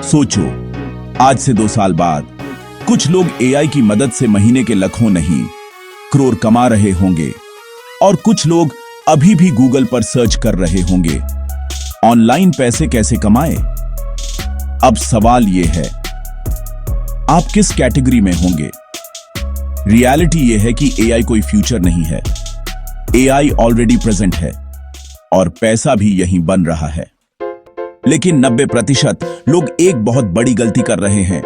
सोचो, आज से 2 साल बाद कुछ लोग एआई की मदद से महीने के लाखों नहीं करोड़ कमा रहे होंगे और कुछ लोग अभी भी गूगल पर सर्च कर रहे होंगे ऑनलाइन पैसे कैसे कमाएं। अब सवाल यह है, आप किस कैटेगरी में होंगे? रियलिटी यह है कि एआई कोई फ्यूचर नहीं है। एआई ऑलरेडी प्रेजेंट है और पैसा भी यहीं बन रहा है। लेकिन 90% लोग एक बहुत बड़ी गलती कर रहे हैं।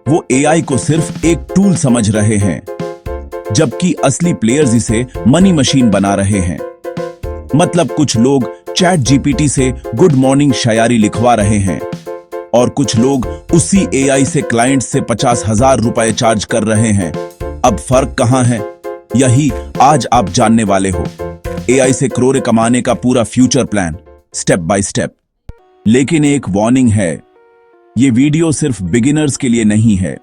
वो एआई को सिर्फ एक टूल समझ रहे हैं, जबकि असली प्लेयर्स इसे मनी मशीन बना रहे हैं। मतलब कुछ लोग चैट जीपीटी से गुड मॉर्निंग शायरी लिखवा रहे हैं और कुछ लोग उसी एआई से क्लाइंट से 50,000 रुपए चार्ज कर रहे हैं। अब फर्क कहां है, यही आज आप जानने वाले हो। एआई से करोड़ कमाने का पूरा future plan step by step. लेकिन एक वार्निंग है, ये वीडियो सिर्फ बिगिनर्स के लिए नहीं है।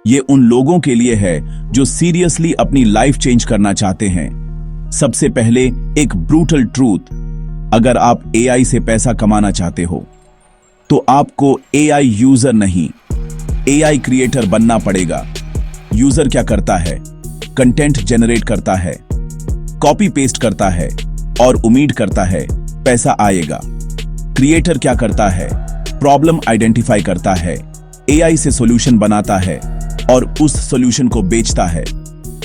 ये उन लोगों के लिए है जो सीरियसली अपनी लाइफ चेंज करना चाहते हैं। सबसे पहले एक ब्रूटल ट्रूथ, अगर आप एआई से पैसा कमाना चाहते हो तो आपको एआई यूजर नहीं, एआई क्रिएटर बनना पड़ेगा। यूजर क्या करता है? कंटेंट जनरेट करता है, कॉपी पेस्ट करता है और उम्मीद करता है पैसा आएगा। क्रिएटर क्या करता है? प्रॉब्लम आइडेंटिफाई करता है, एआई से सॉल्यूशन बनाता है और उस सॉल्यूशन को बेचता है।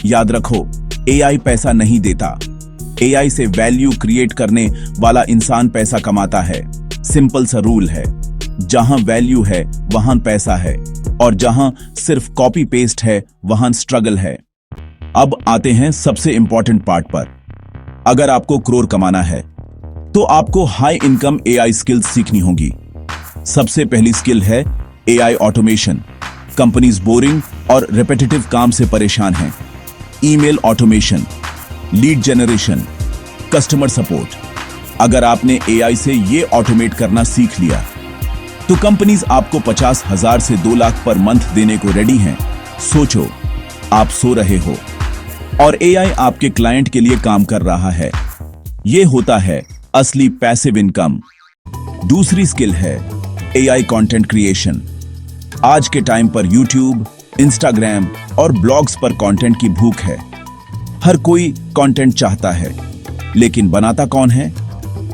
याद रखो, एआई पैसा नहीं देता, एआई से वैल्यू क्रिएट करने वाला इंसान पैसा कमाता है। सिंपल सा रूल है, जहां वैल्यू है वहां पैसा है और जहां सिर्फ कॉपी पेस्ट है वहां स्ट्रगल है। अब आते हैं सबसे इंपॉर्टेंट पार्ट पर। अगर आपको करोड़ कमाना है तो आपको हाई इनकम एआई स्किल्स सीखनी होगी। सबसे पहली स्किल है एआई ऑटोमेशन। कंपनीज बोरिंग और रिपीटेटिव काम से परेशान हैं। Email automation, lead generation, customer support. अगर आपने एआई से ये ऑटोमेट करना सीख लिया तो कंपनीज आपको 50,000 से 2 लाख पर मंथ देने को रेडी हैं। सोचो, आप सो रहे हो और एआई आपके क्लाइंट के लिए काम कर रहा है। यह होता है असली पैसिव इनकम। दूसरी स्किल है एआई कंटेंट क्रिएशन। आज के टाइम पर यूट्यूब, इंस्टाग्राम और ब्लॉग्स पर कंटेंट की भूख है। हर कोई कंटेंट चाहता है, लेकिन बनाता कौन है?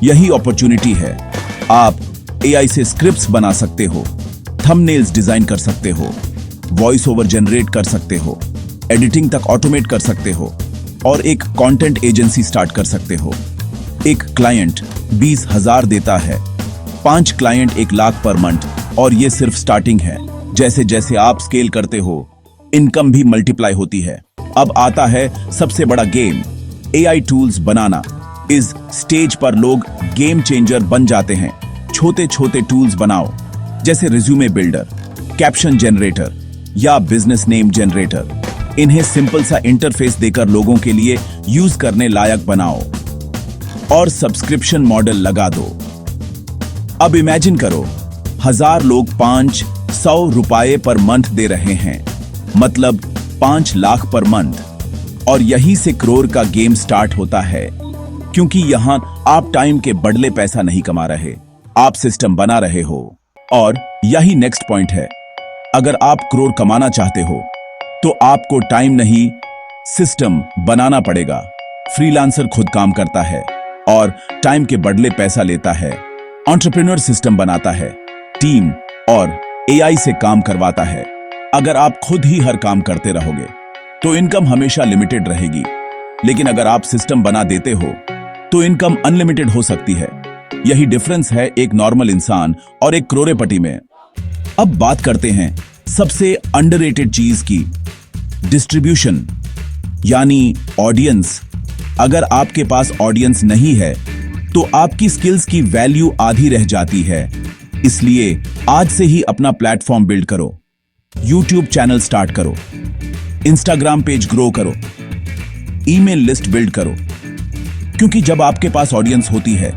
यही अपॉर्चुनिटी है। आप एआई से स्क्रिप्ट्स बना सकते हो, थंबनेल्स डिजाइन कर सकते हो, वॉइस ओवर जनरेट कर सकते हो, एडिटिंग तक ऑटोमेट कर सकते हो और एक कंटेंट एजेंसी स्टार्ट कर सकते हो। एक क्लाइंट 20,000 देता है, 5 क्लाइंट 1 लाख पर मंथ और ये सिर्फ स्टार्टिंग है। जैसे जैसे आप स्केल करते हो, इनकम भी मल्टीप्लाई होती है। अब आता है सबसे बड़ा गेम, एआई टूल्स बनाना। इस स्टेज पर लोग गेम चेंजर बन जाते हैं। छोटे छोटे टूल्स बनाओ, जैसे रिज्यूमे बिल्डर, कैप्शन जनरेटर या बिजनेस नेम जनरेटर। इन्हें सिंपल सा इंटरफेस देकर लोगों के लिए यूज करने लायक बनाओ और सब्सक्रिप्शन मॉडल लगा दो। अब इमेजिन करो, 1000 लोग 500 रुपए पर मंथ दे रहे हैं, मतलब 5 लाख पर मंथ। और यही से करोड़ का गेम स्टार्ट होता है, क्योंकि यहां आप टाइम के बदले पैसा नहीं कमा रहे, आप सिस्टम बना रहे हो। और यही नेक्स्ट पॉइंट है, अगर आप करोड़ कमाना चाहते हो तो आपको टाइम नहीं, सिस्टम बनाना पड़ेगा। फ्रीलांसर खुद काम करता है और टाइम के बदले पैसा लेता है। एंटरप्रेन्योर सिस्टम बनाता है, टीम और एआई से काम करवाता है। अगर आप खुद ही हर काम करते रहोगे तो इनकम हमेशा लिमिटेड रहेगी, लेकिन अगर आप सिस्टम बना देते हो तो इनकम अनलिमिटेड हो सकती है। यही डिफरेंस है एक नॉर्मल इंसान और एक करोड़पति में। अब बात करते हैं सबसे अंडररेटेड चीज की, डिस्ट्रीब्यूशन यानी ऑडियंस। अगर आपके पास ऑडियंस नहीं है तो आपकी स्किल्स की वैल्यू आधी रह जाती है। इसलिए आज से ही अपना प्लेटफॉर्म बिल्ड करो, यूट्यूब चैनल स्टार्ट करो, इंस्टाग्राम पेज ग्रो करो, ईमेल लिस्ट बिल्ड करो। क्योंकि जब आपके पास ऑडियंस होती है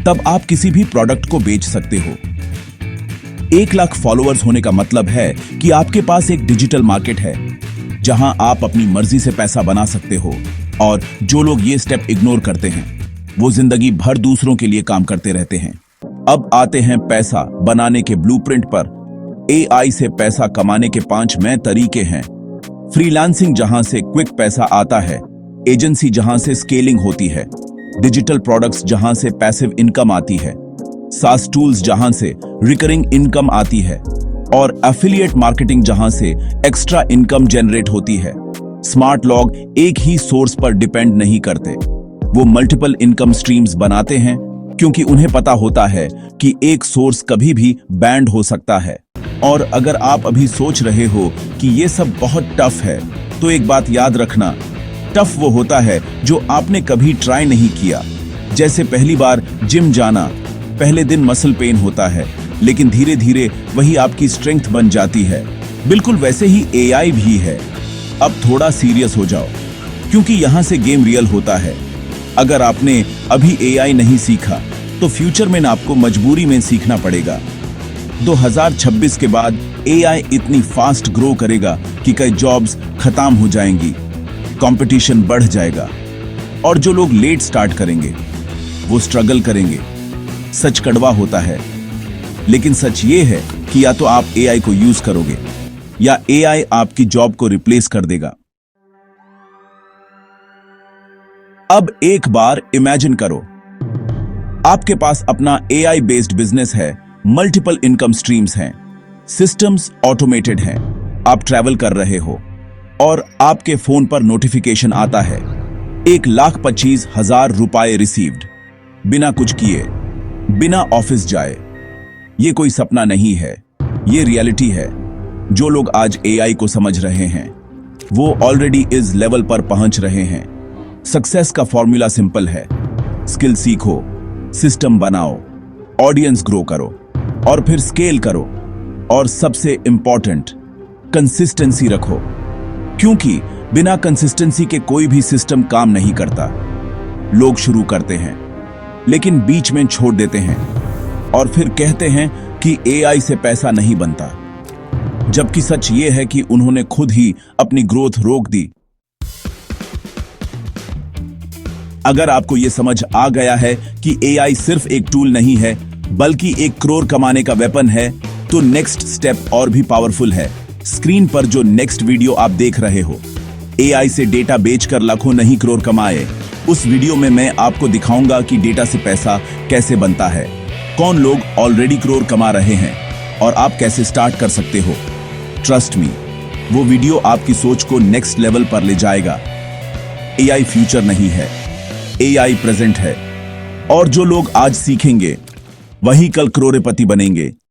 तब आप किसी भी प्रोडक्ट को बेच सकते हो। 1 लाख फॉलोअर्स होने का मतलब है कि आपके पास एक डिजिटल मार्केट है जहां आप अपनी मर्जी से पैसा बना सकते हो। और जो लोग ये स्टेप इग्नोर करते हैं वो जिंदगी भर दूसरों के लिए काम करते रहते हैं। अब आते हैं पैसा बनाने के ब्लूप्रिंट पर। एआई से पैसा कमाने के 5 नए तरीके हैं। फ्रीलांसिंग, जहां से क्विक पैसा आता है। एजेंसी, जहां से स्केलिंग होती है। डिजिटल प्रोडक्ट्स, जहां से पैसिव इनकम आती है। सास टूल्स, जहां से रिकरिंग इनकम आती है। और एफिलिएट मार्केटिंग, जहां से एक्स्ट्रा इनकम जनरेट होती है। स्मार्ट लोग एक ही सोर्स पर डिपेंड नहीं करते, वो मल्टीपल इनकम स्ट्रीम्स बनाते हैं, क्योंकि उन्हें पता होता है कि एक सोर्स कभी भी बैंड हो सकता है। और अगर आप अभी सोच रहे हो कि ये सब बहुत टफ है, तो एक बात याद रखना, टफ वो होता है जो आपने कभी ट्राई नहीं किया। जैसे पहली बार जिम जाना, पहले दिन मसल पेन होता है, लेकिन धीरे धीरे वही आपकी स्ट्रेंथ बन जाती है। बिल्कुल वैसे ही एआई भी है। अब थोड़ा सीरियस हो जाओ, क्योंकि यहां से गेम रियल होता है। अगर आपने अभी एआई नहीं सीखा, तो फ्यूचर में आपको मजबूरी में सीखना पड़ेगा। 2026 के बाद एआई इतनी फास्ट ग्रो करेगा कि कई जॉब्स खत्म हो जाएंगी, कंपटीशन बढ़ जाएगा, और जो लोग लेट स्टार्ट करेंगे वो स्ट्रगल करेंगे। सच कड़वा होता है, लेकिन सच ये है कि या तो आप एआई को यूज करोगे या एआई आपकी जॉब को रिप्लेस कर देगा। अब एक बार इमेजिन करो, आपके पास अपना एआई बेस्ड बिजनेस है, मल्टीपल इनकम स्ट्रीम्स हैं, सिस्टम्स ऑटोमेटेड हैं, आप ट्रैवल कर रहे हो और आपके फोन पर नोटिफिकेशन आता है, 1,25,000 रुपए रिसीव्ड, बिना कुछ किए, बिना ऑफिस जाए। ये कोई सपना नहीं है, ये रियलिटी है। जो लोग आज एआई को समझ रहे हैं, वो ऑलरेडी इस लेवल पर पहुंच रहे हैं। सक्सेस का फॉर्मूला सिंपल है, स्किल सीखो, सिस्टम बनाओ, ऑडियंस ग्रो करो और फिर स्केल करो, और सबसे इंपॉर्टेंट, कंसिस्टेंसी रखो, क्योंकि बिना कंसिस्टेंसी के कोई भी सिस्टम काम नहीं करता। लोग शुरू करते हैं, लेकिन बीच में छोड़ देते हैं और फिर कहते हैं कि एआई से पैसा नहीं बनता, जबकि सच ये है कि उन्होंने खुद ही अपनी ग्रोथ रोक दी। अगर आपको यह समझ आ गया है कि एआई सिर्फ एक टूल नहीं है, बल्कि एक करोड़ कमाने का वेपन है, तो नेक्स्ट स्टेप और भी पावरफुल है। स्क्रीन पर जो नेक्स्ट वीडियो आप देख रहे हो, एआई से डेटा बेचकर लाखों नहीं करोड़ कमाए, उस वीडियो में मैं आपको दिखाऊंगा कि डेटा से पैसा कैसे बनता है, कौन लोग ऑलरेडी करोड़ कमा रहे हैं और आप कैसे स्टार्ट कर सकते हो। ट्रस्ट मी, वो वीडियो आपकी सोच को नेक्स्ट लेवल पर ले जाएगा। एआई फ्यूचर नहीं है, एआई प्रेजेंट है, और जो लोग आज सीखेंगे वही कल करोड़पति बनेंगे।